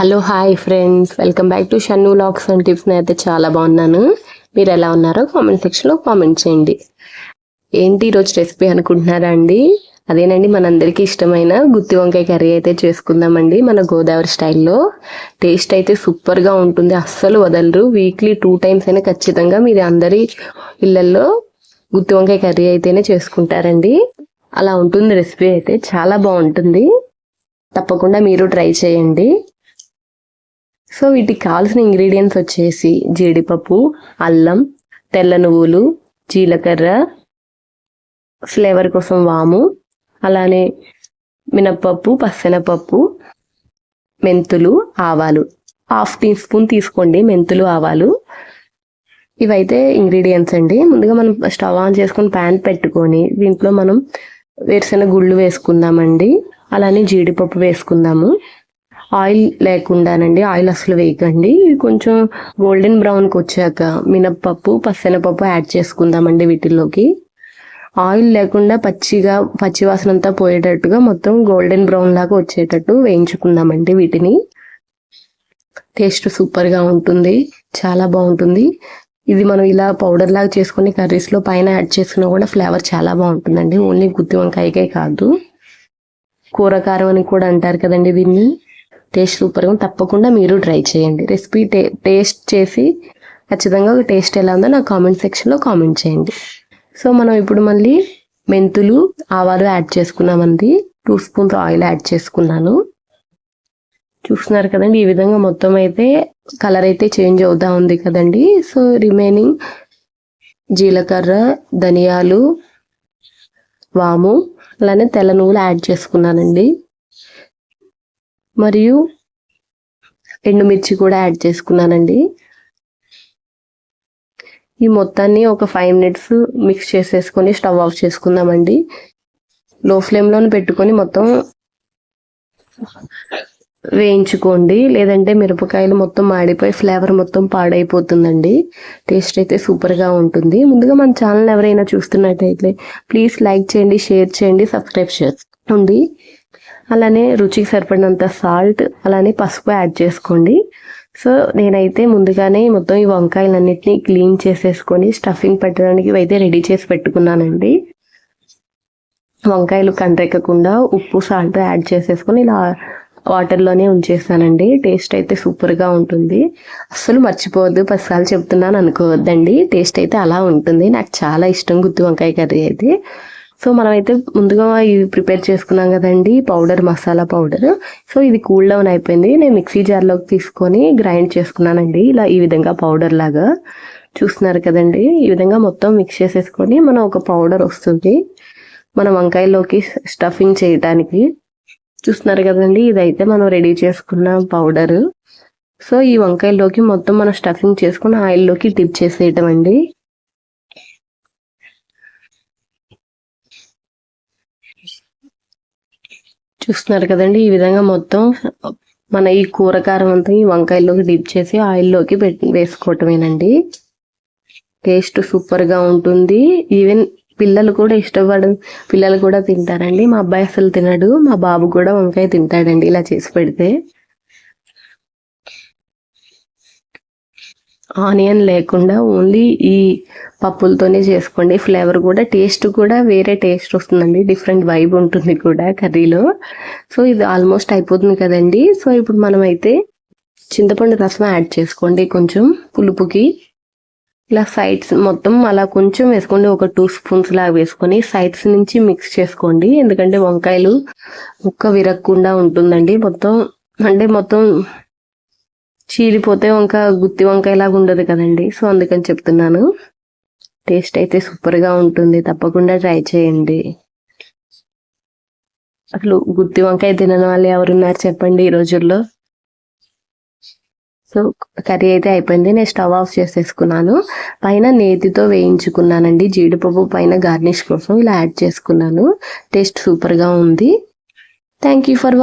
Hello hi friends, welcome back to Shannu vlogs and tips. అయితే చాలా బాగున్నాను. మీరు ఎలా ఉన్నారో కామెంట్ సెక్షన్లో కామెంట్ చేయండి. ఏంటి ఈరోజు రెసిపీ అనుకుంటున్నారా అండి? అదేనండి, మనందరికీ ఇష్టమైన గుత్తి వంకాయ కర్రీ అయితే చేసుకుందామండి మన గోదావరి స్టైల్లో. టేస్ట్ అయితే సూపర్గా ఉంటుంది, అస్సలు వదలరు. వీక్లీ 2 times అయినా ఖచ్చితంగా మీరు అందరి ఇళ్ళల్లో గుత్తి వంకాయ కర్రీ అయితేనే చేసుకుంటారండి. అలా ఉంటుంది రెసిపీ, అయితే చాలా బాగుంటుంది. తప్పకుండా మీరు ట్రై చేయండి. సో వీటికి కావాల్సిన ఇంగ్రీడియంట్స్ వచ్చేసి జీడిపప్పు, అల్లం, తెల్ల నువ్వులు, జీలకర్ర, ఫ్లేవర్ కోసం వాము, అలానే మినప్పప్పు, పచ్చెనపప్పు, మెంతులు, ఆవాలు 1/2 teaspoon తీసుకోండి. మెంతులు, ఆవాలు ఇవైతే ఇంగ్రీడియంట్స్ అండి. ముందుగా మనం స్టవ్ ఆన్ చేసుకొని ప్యాన్ పెట్టుకొని దీంట్లో మనం వేరుశెనగ గుళ్ళు వేసుకుందామండి. అలానే జీడిపప్పు వేసుకుందాము. ఆయిల్ లేకుండానండి, ఆయిల్ అసలు వేయకండి. కొంచెం గోల్డెన్ బ్రౌన్కి వచ్చాక మినప్పప్పు, పచ్చెనపప్పు యాడ్ చేసుకుందామండి వీటిల్లోకి. ఆయిల్ లేకుండా పచ్చివాసన అంతా పోయేటట్టుగా మొత్తం గోల్డెన్ బ్రౌన్ లాగా వచ్చేటట్టు వేయించుకుందామండి వీటిని. టేస్ట్ సూపర్గా ఉంటుంది, చాలా బాగుంటుంది. ఇది మనం ఇలా పౌడర్ లాగా చేసుకుని కర్రీస్లో పైన యాడ్ చేసుకున్నా కూడా ఫ్లేవర్ చాలా బాగుంటుందండి. ఓన్లీ గుత్తి వంకాయకే కాదు, కూరకారం అని కూడా అంటారు కదండి దీన్ని. టేస్ట్ సూపర్గా, తప్పకుండా మీరు ట్రై చేయండి. రెసిపీ టేస్ట్ చేసి ఖచ్చితంగా టేస్ట్ ఎలా ఉందో నాకు కామెంట్ సెక్షన్లో కామెంట్ చేయండి. సో మనం ఇప్పుడు మళ్ళీ మెంతులు, ఆవాలు యాడ్ చేసుకున్నామండి. 2 spoons ఆయిల్ యాడ్ చేసుకున్నాను. చూస్తున్నారు కదండి, ఈ విధంగా మొత్తం అయితే కలర్ అయితే చేంజ్ అవుతా ఉంది కదండి. సో రిమైనింగ్ జీలకర్ర, ధనియాలు, వాము, అలానే తెల్ల నువ్వులు యాడ్ చేసుకున్నానండి. మరియు ఎండుమిర్చి కూడా యాడ్ చేసుకున్నానండి. ఈ మొత్తాన్ని ఒక 5 minutes మిక్స్ చేసేసుకొని స్టవ్ ఆఫ్ చేసుకుందామండి. లో ఫ్లేమ్లోనే పెట్టుకొని మొత్తం వేయించుకోండి, లేదంటే మిరపకాయలు మొత్తం మాడిపోయి ఫ్లేవర్ మొత్తం పాడైపోతుందండి. టేస్ట్ అయితే సూపర్గా ఉంటుంది. ముందుగా మన ఛానల్ ఎవరైనా చూస్తున్నట్టయితే ప్లీజ్ లైక్ చేయండి, షేర్ చేయండి, సబ్స్క్రైబ్ చేసుకోండి. అలానే రుచికి సరిపడినంత సాల్ట్, అలానే పసుపు యాడ్ చేసుకోండి. సో నేనైతే ముందుగానే మొత్తం ఈ వంకాయలన్నిటినీ క్లీన్ చేసేసుకొని స్టఫింగ్ పెట్టడానికి అయితే రెడీ చేసి పెట్టుకున్నానండి. వంకాయలు కండ్రెక్కకుండా ఉప్పు, సాల్ట్ యాడ్ చేసేసుకొని ఇలా వాటర్లోనే ఉంచేస్తానండి. టేస్ట్ అయితే సూపర్గా ఉంటుంది, అస్సలు మర్చిపోవద్దు. 10 సార్లు చెప్తున్నాను అనుకోవద్దండి, టేస్ట్ అయితే అలా ఉంటుంది. నాకు చాలా ఇష్టం గుత్తి వంకాయ కర్రీ అయితే. సో మనమైతే ముందుగా ఇది ప్రిపేర్ చేసుకున్నాం కదండి పౌడర్, మసాలా పౌడర్. సో ఇది కూల్ డౌన్ అయిపోయింది. నేను మిక్సీ జార్లోకి తీసుకొని గ్రైండ్ చేసుకున్నానండి. ఇలా ఈ విధంగా పౌడర్ లాగా చూస్తున్నారు కదండి. ఈ విధంగా మొత్తం మిక్స్ చేసేసుకొని మనం ఒక పౌడర్ వస్తుంది మన వంకాయలోకి స్టఫింగ్ చేయడానికి. చూస్తున్నారు కదండి, ఇదైతే మనం రెడీ చేసుకున్న పౌడర్. సో ఈ వంకాయలోకి మొత్తం మనం స్టఫింగ్ చేసుకుని ఆయిల్లోకి డిప్ చేసేయటం అండి. చూస్తున్నారు కదండి, ఈ విధంగా మొత్తం మన ఈ కూరకారం అంతా ఈ వంకాయల్లోకి డిప్ చేసి ఆయిల్లోకి వేసుకోవటమేనండి. టేస్ట్ సూపర్గా ఉంటుంది. ఈవెన్ పిల్లలు కూడా పిల్లలు కూడా తింటారండి. మా అబ్బాయి అసలు తినడు, మా బాబు కూడా వంకాయ తింటాడండి ఇలా చేసి పెడితే. ఆనియన్ లేకుండా ఓన్లీ ఈ పప్పులతోనే చేసుకోండి. ఫ్లేవర్ కూడా, టేస్ట్ కూడా వేరే టేస్ట్ వస్తుందండి, డిఫరెంట్ వైబ్ ఉంటుంది కూడా కర్రీలో. సో ఇది ఆల్మోస్ట్ అయిపోతుంది కదండి. సో ఇప్పుడు మనం అయితే చింతపండు రసం యాడ్ చేసుకోండి కొంచెం పులుపుకి. ఇలా సైడ్స్ మొత్తం అలా కొంచెం వేసుకోండి, ఒక 2 spoons లాగా వేసుకొని సైడ్స్ నుంచి మిక్స్ చేసుకోండి. ఎందుకంటే వంకాయలు ముక్క విరగకుండా ఉంటుందండి. మొత్తం చీలిపోతే గుత్తి వంకాయ లాగా ఉండదు కదండి. సో అందుకని చెప్తున్నాను. టేస్ట్ అయితే సూపర్గా ఉంటుంది, తప్పకుండా ట్రై చేయండి. అసలు గుత్తి వంకాయ తినని వాళ్ళు ఎవరున్నారు చెప్పండి ఈ రోజుల్లో. సో కర్రీ అయితే అయిపోయింది. నేను స్టవ్ ఆఫ్ చేసేసుకున్నాను. పైన నేతితో వేయించుకున్నానండి జీడిపప్పు, పైన గార్నిష్ కోసం ఇలా యాడ్ చేసుకున్నాను. టేస్ట్ సూపర్గా ఉంది. Thank you for